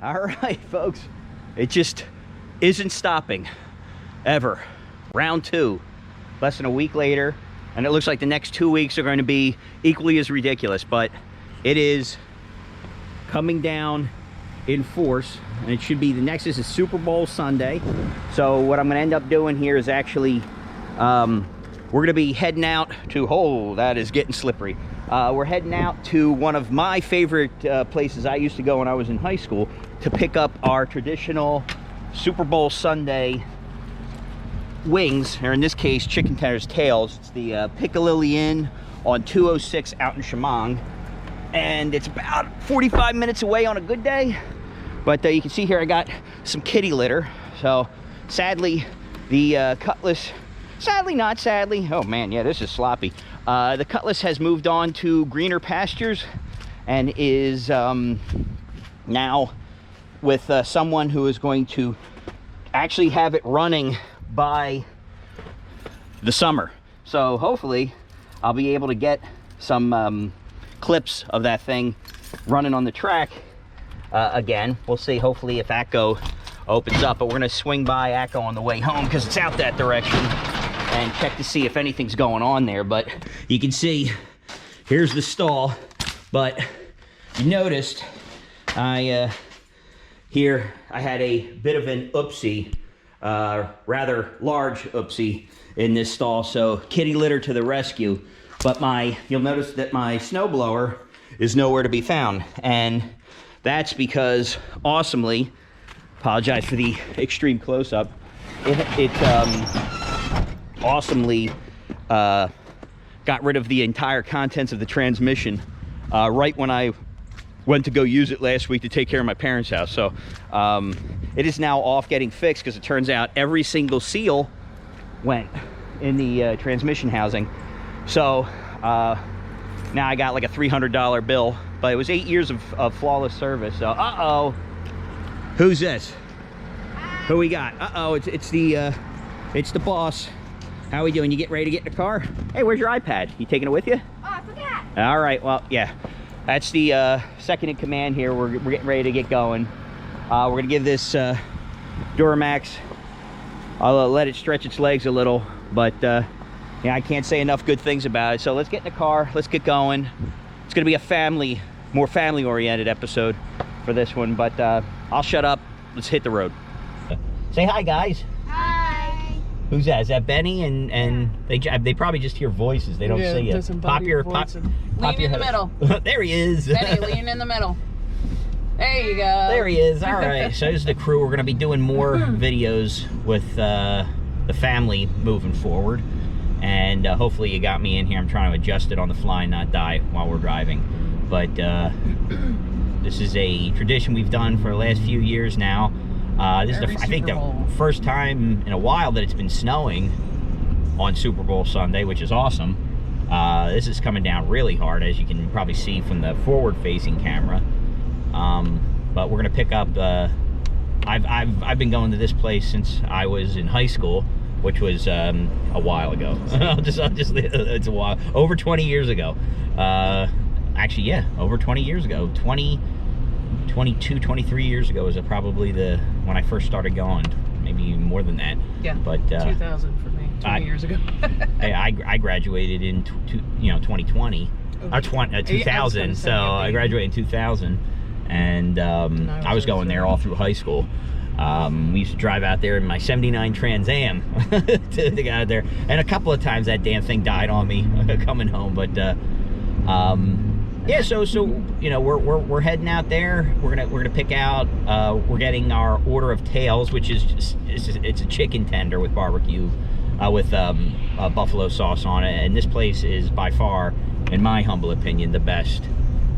All right, folks, it just isn't stopping ever. Round 2, less than a week later, and it looks like the next 2 weeks are going to be equally as ridiculous, but it is coming down in force, and it should be the next. This is Super Bowl Sunday. So what I'm going to end up doing here is actually we're going to be heading out to, oh, that is getting slippery. We're heading out to one of my favorite places I used to go when I was in high school to pick up our traditional Super Bowl Sunday wings, or in this case, chicken tenders tails. It's the Piccalilli Inn on 206 out in Chemung, and it's about 45 minutes away on a good day. But you can see here I got some kitty litter. So sadly, the Cutlass, sadly not sadly, oh man, yeah, this is sloppy. The Cutlass has moved on to greener pastures and is now with someone who is going to actually have it running by the summer. So hopefully I'll be able to get some clips of that thing running on the track again. We'll see, hopefully, if Atco opens up, but we're gonna swing by Atco on the way home because it's out that direction and check to see if anything's going on there. But you can see here's the stall, but you noticed here I had a bit of an oopsie, rather large oopsie in this stall, so kitty litter to the rescue. But you'll notice that my snowblower is nowhere to be found, and that's because, awesomely, apologize for the extreme close-up, it awesomely got rid of the entire contents of the transmission right when I went to go use it last week to take care of my parents' house. So it is now off getting fixed because it turns out every single seal went in the transmission housing. So now I got like a $300 bill, but it was 8 years of flawless service. So uh-oh, who's this? Hi. Who we got? Uh-oh, it's the boss. How we doing? You get ready to get in the car? Hey, where's your iPad? You taking it with you? Oh, I forgot. All right, well, yeah, that's the second in command here. We're getting ready to get going. We're gonna give this Duramax, I'll let it stretch its legs a little, but yeah, I can't say enough good things about it. So let's get in the car, let's get going. It's gonna be a more family oriented episode for this one, but I'll shut up. Let's hit the road. Say hi, guys. Hi. Who's that? Is that Benny? And they probably just hear voices. They don't see it. Pop your Lean in the middle. There he is. Benny, lean in the middle. There you go. There he is. All right. So this is the crew. We're going to be doing more videos with the family moving forward. And hopefully you got me in here. I'm trying to adjust it on the fly and not die while we're driving. But this is a tradition we've done for the last few years now. This is I think the first time in a while that it's been snowing on Super Bowl Sunday, which is awesome. This is coming down really hard, as you can probably see from the forward-facing camera. But we're gonna pick up. I've been going to this place since I was in high school, which was a while ago. It's a while, over 20 years ago. Actually, yeah, over 20 years ago. 22, 23 years ago was probably when I first started going. Maybe more than that. Yeah. But 2000 for me. 20 years ago. I graduated in 2020 or 2000. So I graduated in 2000, and I was going there all through high school. We used to drive out there in my '79 Trans Am to get out there, and a couple of times that damn thing died on me coming home. But yeah, so you know, we're heading out there. We're gonna pick out. We're getting our order of tails, which is just it's a chicken tender with barbecue, with buffalo sauce on it. And this place is by far, in my humble opinion, the best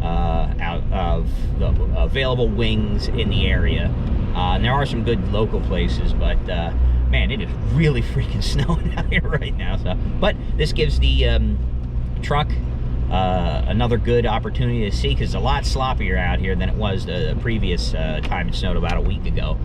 out of the available wings in the area. And there are some good local places, but man, it is really freaking snowing out here right now. So, but this gives the truck another good opportunity to see, because it's a lot sloppier out here than it was the previous time it snowed about a week ago.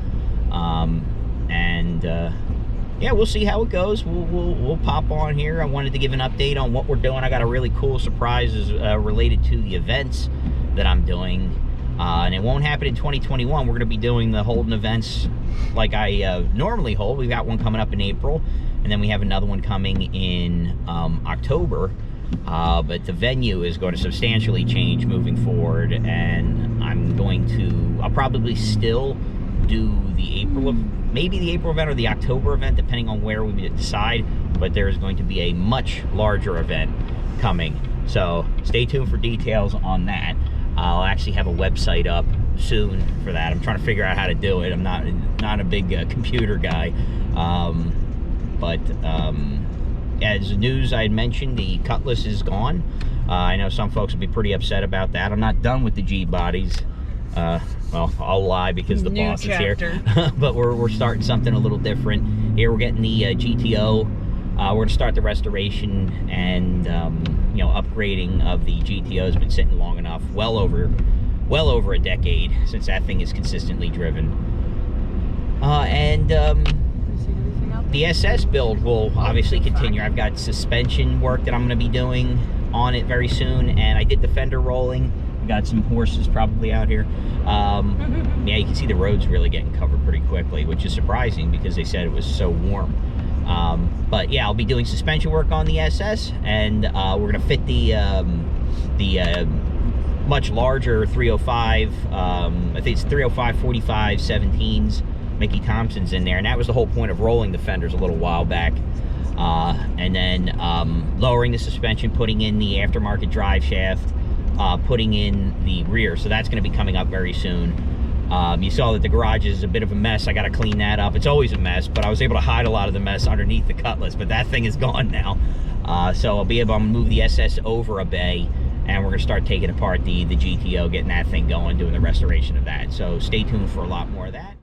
Yeah, we'll see how it goes. We'll pop on here. I wanted to give an update on what we're doing. I got a really cool surprises related to the events that I'm doing And it won't happen in 2021. We're going to be doing the Holden events like I normally hold. We've got one coming up in April, and then we have another one coming in October. But the venue is going to substantially change moving forward, and I'll probably still do maybe the April event or the October event, depending on where we decide, but there is going to be a much larger event coming. So stay tuned for details on that. I'll actually have a website up soon for that. I'm trying to figure out how to do it. I'm not a big computer guy. As the news I had mentioned, the Cutlass is gone. I know some folks will be pretty upset about that. I'm not done with the G bodies. Well, I'll lie because the boss is here. But we're starting something a little different. Here we're getting the GTO. We're going to start the restoration and upgrading of the GTO. Has been sitting long enough, well over a decade since that thing is consistently driven. The SS build will obviously continue. I've got suspension work that I'm going to be doing on it very soon, and I did the fender rolling. We got some horses probably out here. Yeah, you can see the roads really getting covered pretty quickly, which is surprising because they said it was so warm. But yeah, I'll be doing suspension work on the SS, and we're going to fit the much larger 305, I think it's 305 45 17s. Mickey Thompson's in there, and that was the whole point of rolling the fenders a little while back. And then lowering the suspension, putting in the aftermarket drive shaft, putting in the rear. So that's going to be coming up very soon. You saw that the garage is a bit of a mess. I got to clean that up. It's always a mess, but I was able to hide a lot of the mess underneath the Cutlass, but that thing is gone now. So I'll be able to move the SS over a bay, and we're going to start taking apart the GTO, getting that thing going, doing the restoration of that. So stay tuned for a lot more of that.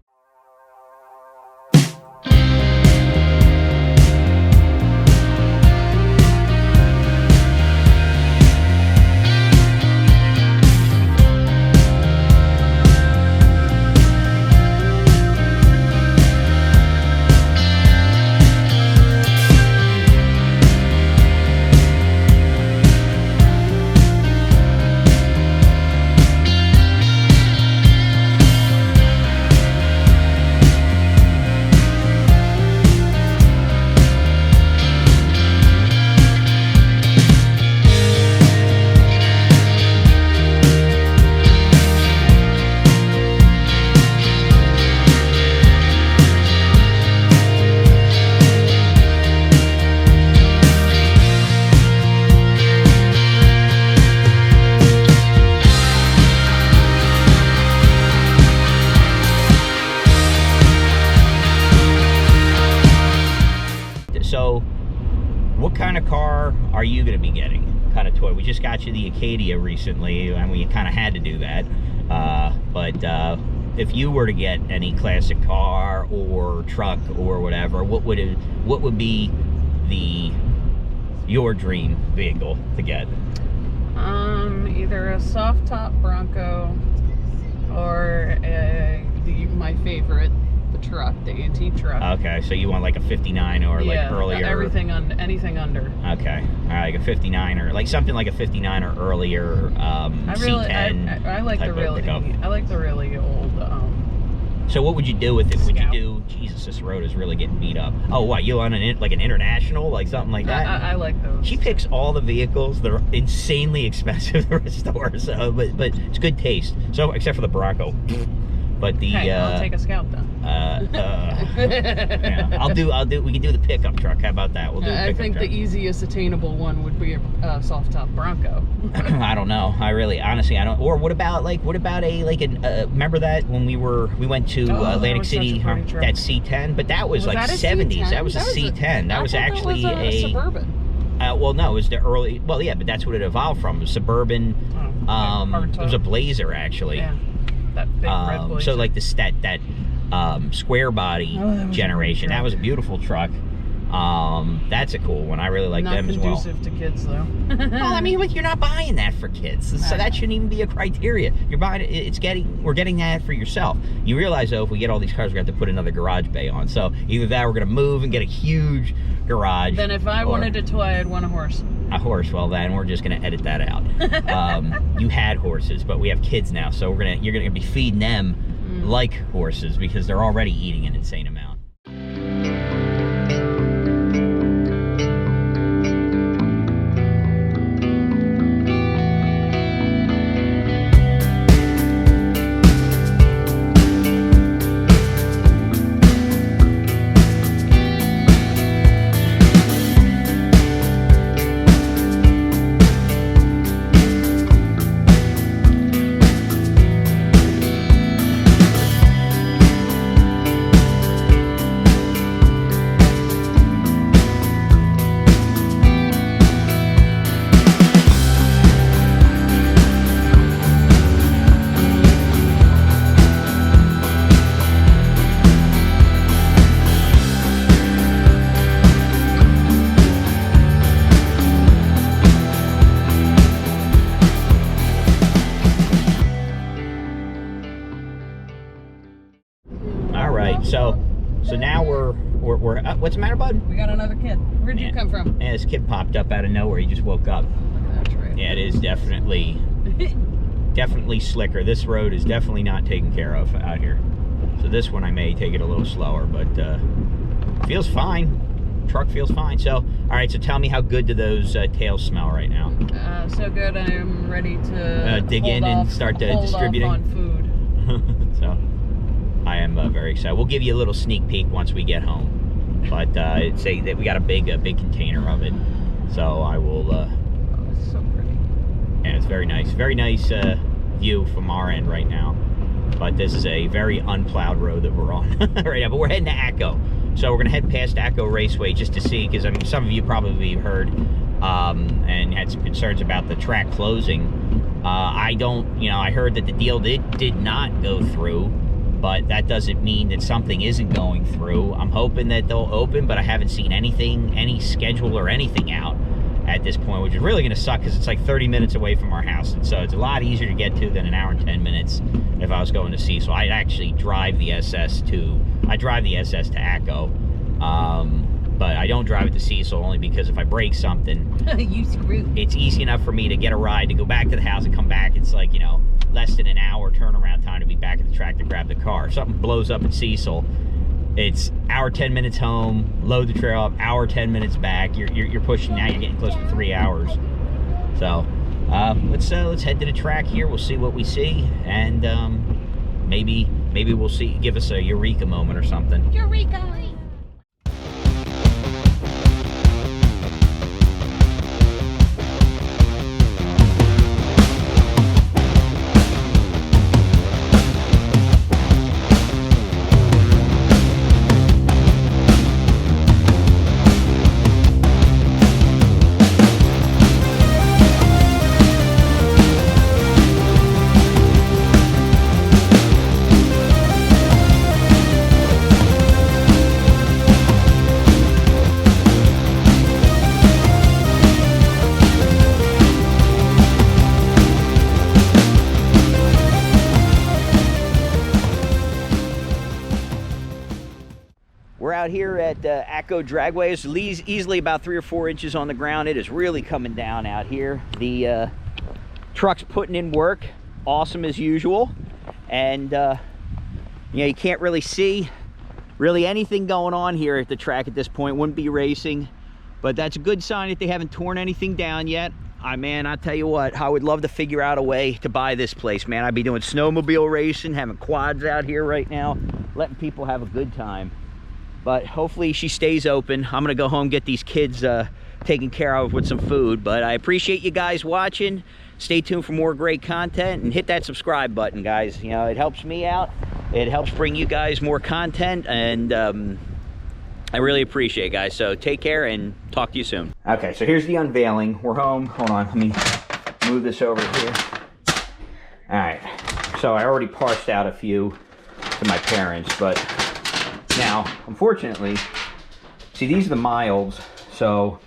So what kind of car are you going to be getting? What kind of toy? We just got you the Acadia recently, and we kind of had to do that. But if you were to get any classic car or truck or whatever, what would be your dream vehicle to get? Either a soft top Bronco or my favorite, the truck, the antique truck. Okay, so you want like a 59 or like earlier? Anything under. Okay, all right, like a 59 or like something like a 59 or earlier. C10. I like the really. pickup. I like the really old. So what would you do with it? Would you Scout. do? Jesus, this road is really getting beat up. Oh, what, you on an international, like something like that? I like those. She picks all the vehicles that are insanely expensive to restore. So, but it's good taste. So except for the Bronco. But the hey, I'll take a Scout then. Yeah, I'll do. We can do the pickup truck. How about that? We'll do. I think the easiest attainable one would be a soft top Bronco. I don't know. Honestly, I don't. Or what about a remember that when we went to Atlantic City, that C10? But that was like that 70s. C10? That was a C10. That was actually a Suburban. Well, no, it was the early. Well, yeah, but that's what it evolved from. It was Suburban. It was a Blazer actually. Yeah. That big red Blazer. So like that square body generation. That was a beautiful truck. That's a cool one. I really like them as well. Not conducive to kids, though. Well, I mean, you're not buying that for kids, so that shouldn't even be a criteria. You're buying it. We're getting that for yourself. You realize, though, if we get all these cars, we're going to have to put another garage bay on. So either that, or we're going to move and get a huge garage. Then if I wanted a toy, I'd want a horse. A horse? Well, then we're just going to edit that out. You had horses, but we have kids now, so you're going to be feeding them like horses because they're already eating an insane amount. So now we're what's the matter, bud? We got another kid. Where'd you come from? Yeah, this kid popped up out of nowhere. He just woke up. That's right. Yeah, it is definitely slicker. This road is definitely not taken care of out here. So this one I may take it a little slower, but feels fine. Truck feels fine. So, all right. So tell me, how good do those tails smell right now? So good. I'm ready to dig in and start distributing on food. So. I am very excited. We'll give you a little sneak peek once we get home, but say that we got a big container of it. So I will. Oh, it's so pretty. And it's very nice view from our end right now. But this is a very unplowed road that we're on right now. But we're heading to Atco, so we're gonna head past Atco Raceway just to see, because I mean, some of you probably heard and had some concerns about the track closing. I don't, I heard that the deal did not go through. But that doesn't mean that something isn't going through. I'm hoping that they'll open, but I haven't seen any schedule or anything out at this point, which is really going to suck because it's like 30 minutes away from our house. And so it's a lot easier to get to than an hour and 10 minutes if I was going to Cecil. I actually drive the SS to Atco. But I don't drive it to Cecil only because if I break something, you screwed. It's easy enough for me to get a ride to go back to the house and come back. It's like, less than an hour turnaround time to be back at the track to grab the car. If something blows up at Cecil, it's hour 10 minutes home, load the trailer up, hour 10 minutes back. You're pushing now. You're getting close to 3 hours. So let's head to the track here. We'll see what we see, and maybe we'll see. Give us a eureka moment or something. Eureka! We're out here at Atco Dragway. It's easily about 3 or 4 inches on the ground. It is really coming down out here. The truck's putting in work, awesome as usual. And you can't really see anything going on here at the track at this point. Wouldn't be racing, but that's a good sign that they haven't torn anything down yet. Man, I tell you what, I would love to figure out a way to buy this place, man. I'd be doing snowmobile racing, having quads out here right now, letting people have a good time. But hopefully she stays open. I'm gonna go home, get these kids taken care of with some food. But I appreciate you guys watching. Stay tuned for more great content, and hit that subscribe button, guys. It helps me out. It helps bring you guys more content, and I really appreciate it, guys. So take care and talk to you soon. Okay, so here's the unveiling. We're home. Hold on, let me move this over here. All right, so I already parsed out a few to my parents, but now, unfortunately, See, these are the milds, so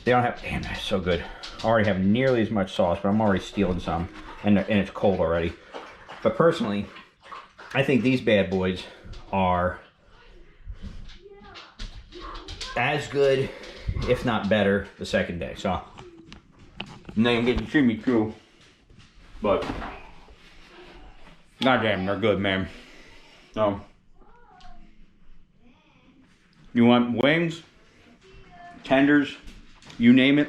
they don't have, damn, that's so good. I already have nearly as much sauce, but I'm already stealing some, and it's cold already. But personally, I think these bad boys are as good, if not better, the second day. So, and they can get to see me too, but goddamn, they're good, man. So, you want wings, tenders, you name it,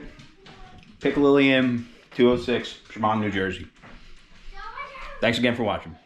Piccalilli Inn, 206, Sherman, New Jersey. Thanks again for watching.